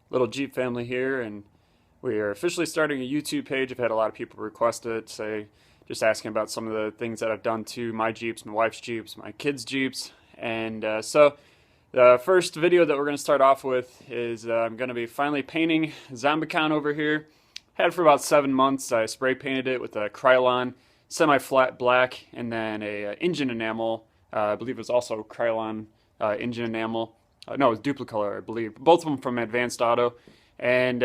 little Jeep family here, and we are officially starting a YouTube page. I've had a lot of people request it, say, just asking about some of the things that I've done to my Jeeps, my wife's Jeeps, my kids' Jeeps. And so the first video that we're going to start off with is I'm going to be finally painting Zombicon over here. Had it for about 7 months. I spray painted it with a Krylon semi-flat black and then a engine enamel. I believe it was also Krylon engine enamel. No, it was Duplicolor, I believe. Both of them from Advanced Auto. And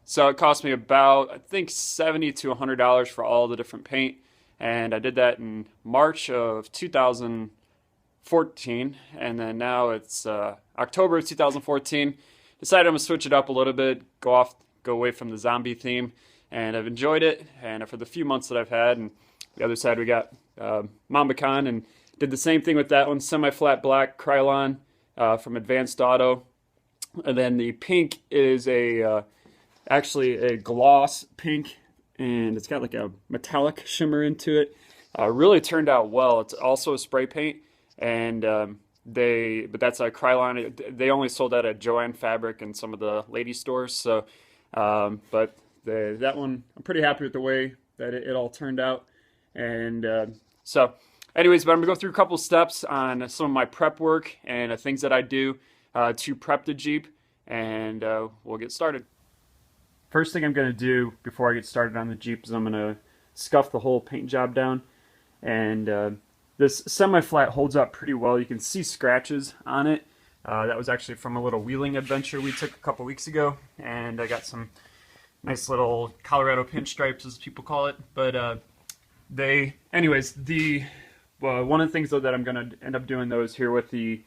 so it cost me about, I think, $70 to $100 for all the different paint. And I did that in March of 2014. And then now it's October of 2014. Decided I'm going to switch it up a little bit, go away from the zombie theme. And I've enjoyed it. And for the few months that I've had, and the other side we got Zombicon, and did the same thing with that one, semi-flat black Krylon from Advanced Auto. And then the pink is actually a gloss pink, and it's got like a metallic shimmer into it. Really turned out well. It's also a spray paint, and but that's a Krylon. They only sold that at Joann Fabric and some of the lady stores. So, but that one, I'm pretty happy with the way that it all turned out. And so, anyways, but I'm gonna go through a couple steps on some of my prep work and things that I do to prep the Jeep, and we'll get started. First thing I'm going to do before I get started on the Jeep is I'm going to scuff the whole paint job down, and this semi-flat holds up pretty well. You can see scratches on it. That was actually from a little wheeling adventure we took a couple weeks ago, and I got some nice little Colorado pinstripes, as people call it. But anyways, one of the things though that I'm going to end up doing though is here with the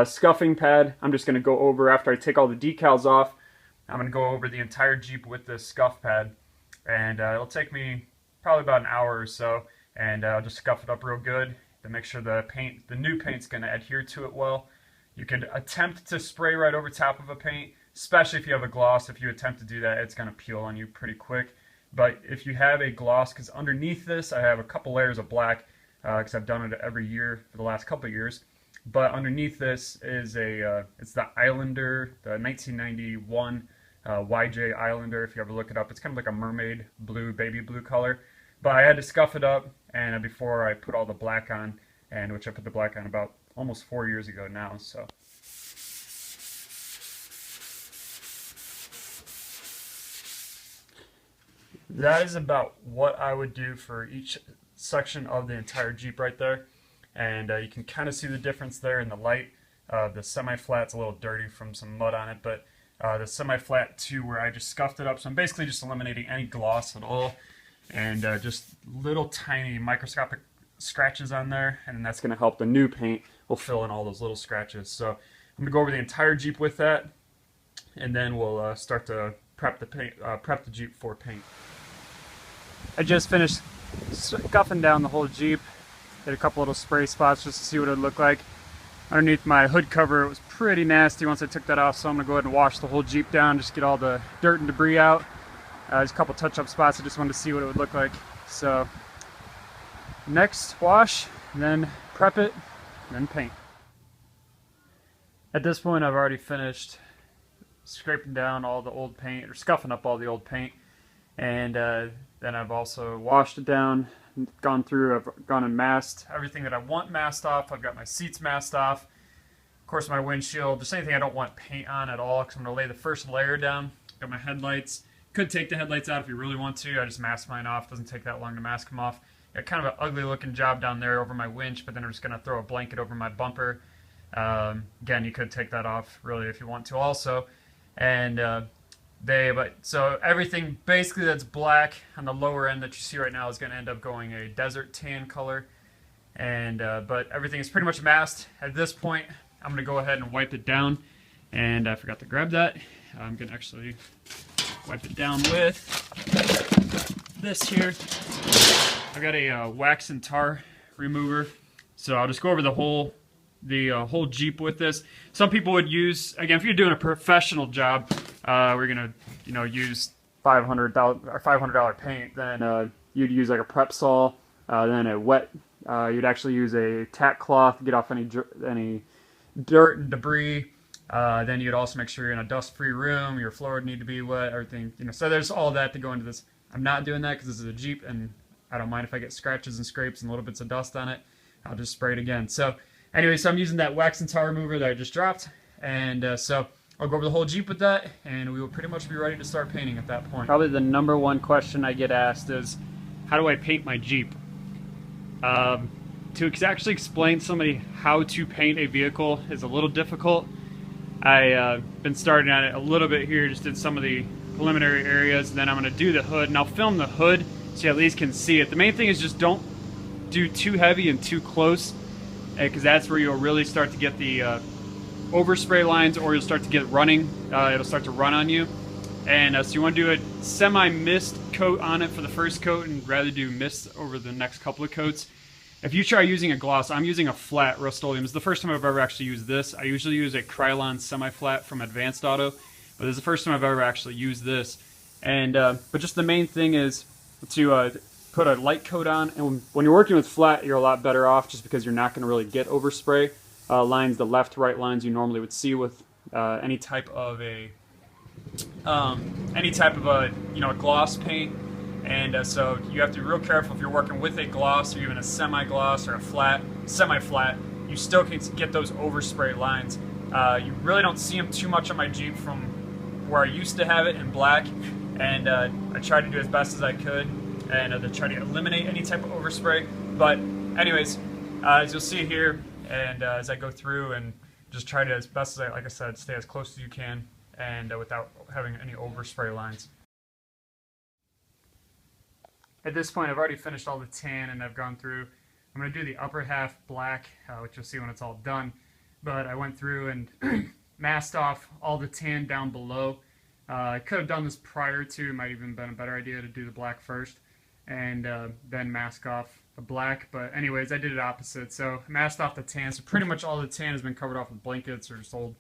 scuffing pad. I'm just going to go over, after I take all the decals off, I'm going to go over the entire Jeep with this scuff pad, and it'll take me probably about an hour or so, and I'll just scuff it up real good to make sure the new paint's going to adhere to it well. You can attempt to spray right over top of a paint, especially if you have a gloss. If you attempt to do that, it's going to peel on you pretty quick. But if you have a gloss, because underneath this I have a couple layers of black, because I've done it every year for the last couple of years. But underneath this is it's the Islander, the 1991 YJ Islander. If you ever look it up, it's kind of like a mermaid blue, baby blue color. But I had to scuff it up, and before I put all the black on, and which I put the black on about almost 4 years ago now. So that is about what I would do for each section of the entire Jeep right there. And you can kind of see the difference there in the light. The semi-flat's a little dirty from some mud on it, but the semi-flat too, where I just scuffed it up. So I'm basically just eliminating any gloss at all, and just little tiny microscopic scratches on there, and that's going to help the new paint will fill in all those little scratches. So I'm going to go over the entire Jeep with that, and then we'll start to prep the Jeep for paint. I just finished scuffing down the whole Jeep. Did a couple little spray spots just to see what it would look like. Underneath my hood cover, it was pretty nasty once I took that off, so I'm going to go ahead and wash the whole Jeep down, just get all the dirt and debris out. Just a couple touch-up spots, I just wanted to see what it would look like. So, next, wash, then prep it, then paint. At this point, I've already finished scraping down all the old paint, or scuffing up all the old paint, and then I've also washed it down, gone through, I've gone and masked everything that I want masked off. I've got my seats masked off, of course my windshield, just anything I don't want paint on at all, because I'm going to lay the first layer down. Got my headlights. Could take the headlights out if you really want to. I just mask mine off. Doesn't take that long to mask them off. Got kind of an ugly looking job down there over my winch, but then I'm just going to throw a blanket over my bumper. Again, you could take that off really if you want to also. And so everything basically that's black on the lower end that you see right now is going to end up going a desert tan color, and but everything is pretty much masked at this point. I'm going to go ahead and wipe it down, and I forgot to grab that. I'm going to actually wipe it down with this here. I've got a wax and tar remover, so I'll just go over the whole Jeep with this. Some people would use, again, if you're doing a professional job, we're gonna use $500 paint, then you'd use like a prep saw, then a wet. You'd actually use a tack cloth to get off any dirt and debris, Then you'd also make sure you're in a dust-free room, your floor would need to be wet, everything, so there's all that to go into this. I'm not doing that because this is a Jeep, and I don't mind if I get scratches and scrapes and little bits of dust on it. I'll just spray it again. So anyway, so I'm using that wax and tar remover that I just dropped, and so I'll go over the whole Jeep with that, and we will pretty much be ready to start painting at that point. Probably the number one question I get asked is, how do I paint my Jeep? To actually explain to somebody how to paint a vehicle is a little difficult. I've been starting on it a little bit here, just did some of the preliminary areas, and then I'm going to do the hood, and I'll film the hood so you at least can see it. The main thing is just don't do too heavy and too close, because that's where you'll really start to get the overspray lines, or you'll start to get running. It'll start to run on you. And so you want to do a semi-mist coat on it for the first coat, and rather do mist over the next couple of coats. If you try using a gloss, I'm using a flat Rustoleum. It's the first time I've ever actually used this. I usually use a Krylon semi-flat from Advanced Auto, but this is the first time I've ever actually used this. And but just the main thing is to put a light coat on, and when you're working with flat, you're a lot better off just because you're not going to really get overspray lines, the left-right lines you normally would see with any type of a gloss paint. And so you have to be real careful if you're working with a gloss or even a semi-gloss or a flat, semi-flat. You still can get those overspray lines. You really don't see them too much on my Jeep from where I used to have it in black, and I tried to do as best as I could and to try to eliminate any type of overspray. But anyways, as you'll see here, and as I go through and just try to, as best as like I said, stay as close as you can and without having any overspray lines. At this point, I've already finished all the tan, and I've gone through. I'm going to do the upper half black, which you'll see when it's all done. But I went through and masked off all the tan down below. I could have done this prior to. It might even been a better idea to do the black first, and then mask off the black. But anyways, I did it opposite. So I masked off the tan. So pretty much all the tan has been covered off with blankets or just old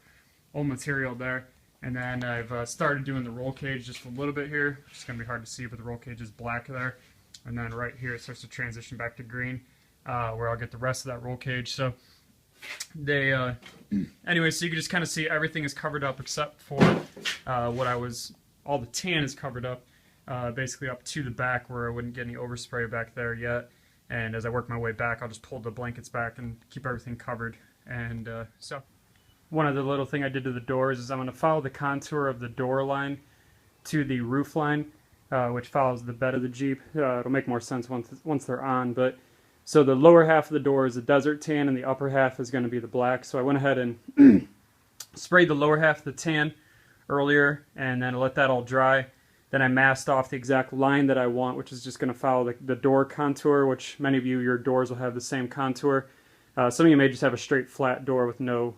material there. And then I've started doing the roll cage just a little bit here. It's going to be hard to see, but the roll cage is black there. And then right here it starts to transition back to green, where I'll get the rest of that roll cage. So they, anyway, so you can just kind of see everything is covered up except for all the tan is covered up, basically up to the back where I wouldn't get any overspray back there yet. And as I work my way back, I'll just pull the blankets back and keep everything covered. And so one other little thing I did to the doors is I'm going to follow the contour of the door line to the roof line, which follows the bed of the Jeep. It'll make more sense once they're on. But so the lower half of the door is a desert tan, and the upper half is going to be the black. So I went ahead and sprayed the lower half of the tan earlier, and then let that all dry. Then I masked off the exact line that I want, which is just going to follow the door contour, which many of you, your doors will have the same contour. Some of you may just have a straight flat door with no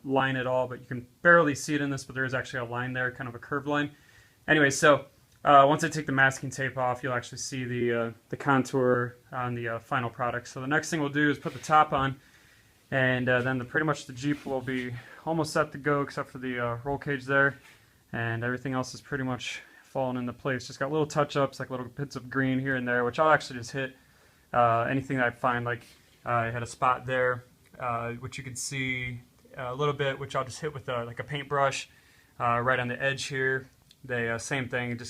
line at all, but you can barely see it in this, but there is actually a line there, kind of a curved line. Anyway, so once I take the masking tape off, you'll actually see the contour on the final product. So the next thing we'll do is put the top on, and then pretty much the Jeep will be almost set to go except for the roll cage there, and everything else is pretty much falling into place. Just got little touch-ups, like little bits of green here and there, which I'll actually just hit anything that I find. Like I had a spot there, which you can see a little bit, which I'll just hit with like a paintbrush right on the edge here. Same thing.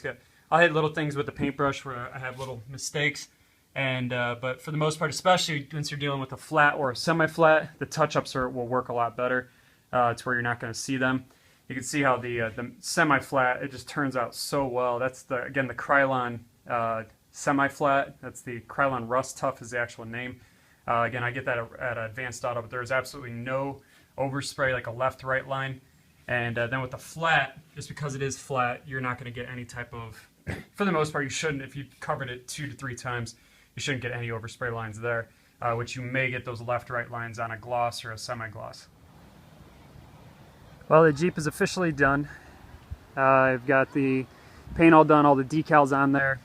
I'll hit little things with the paintbrush where I have little mistakes, and but for the most part, especially once you're dealing with a flat or a semi-flat, the touch-ups will work a lot better. It's where you're not going to see them. You can see how the semi-flat, it just turns out so well. That's again the Krylon semi-flat. That's the Krylon Rust Tough is the actual name. Again, I get that at Advanced Auto, but there's absolutely no overspray, like a left-right line. And then with the flat, just because it is flat, you're not going to get any type of, for the most part, you shouldn't, if you covered it 2 to 3 times, you shouldn't get any overspray lines there, which you may get those left-right lines on a gloss or a semi-gloss. Well, the Jeep is officially done. I've got the paint all done, all the decals on there.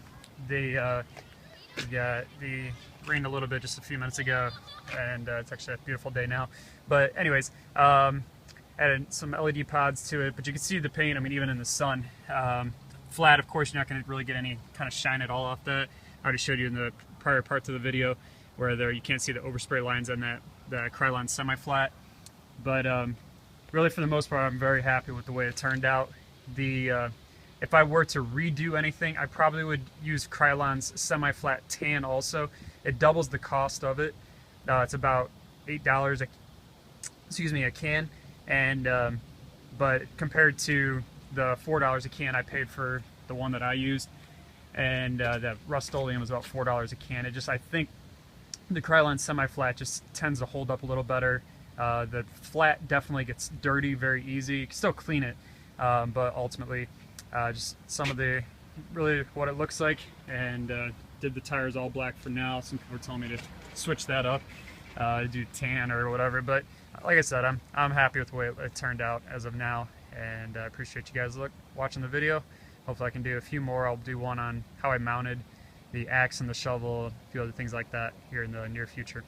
Rained a little bit just a few minutes ago, and it's actually a beautiful day now. But anyways, added some LED pods to it, but you can see the paint, I mean, even in the sun. Flat, of course, you're not going to really get any kind of shine at all off that. I already showed you in the prior parts of the video where you can't see the overspray lines on that Krylon semi-flat. But really for the most part, I'm very happy with the way it turned out. If I were to redo anything, I probably would use Krylon's semi-flat tan also. It doubles the cost of it. It's about $8 a can, and but compared to the $4 a can I paid for the one that I used, and the Rustoleum was about $4 a can. I think the Krylon semi-flat just tends to hold up a little better. The flat definitely gets dirty very easy. You can still clean it, but ultimately just some of the really what it looks like. And did the tires all black for now. Some people were telling me to switch that up, do tan or whatever, but like I said, I'm happy with the way it turned out as of now, and I appreciate you guys watching the video. Hopefully I can do a few more. I'll do one on how I mounted the axe and the shovel, a few other things like that here in the near future.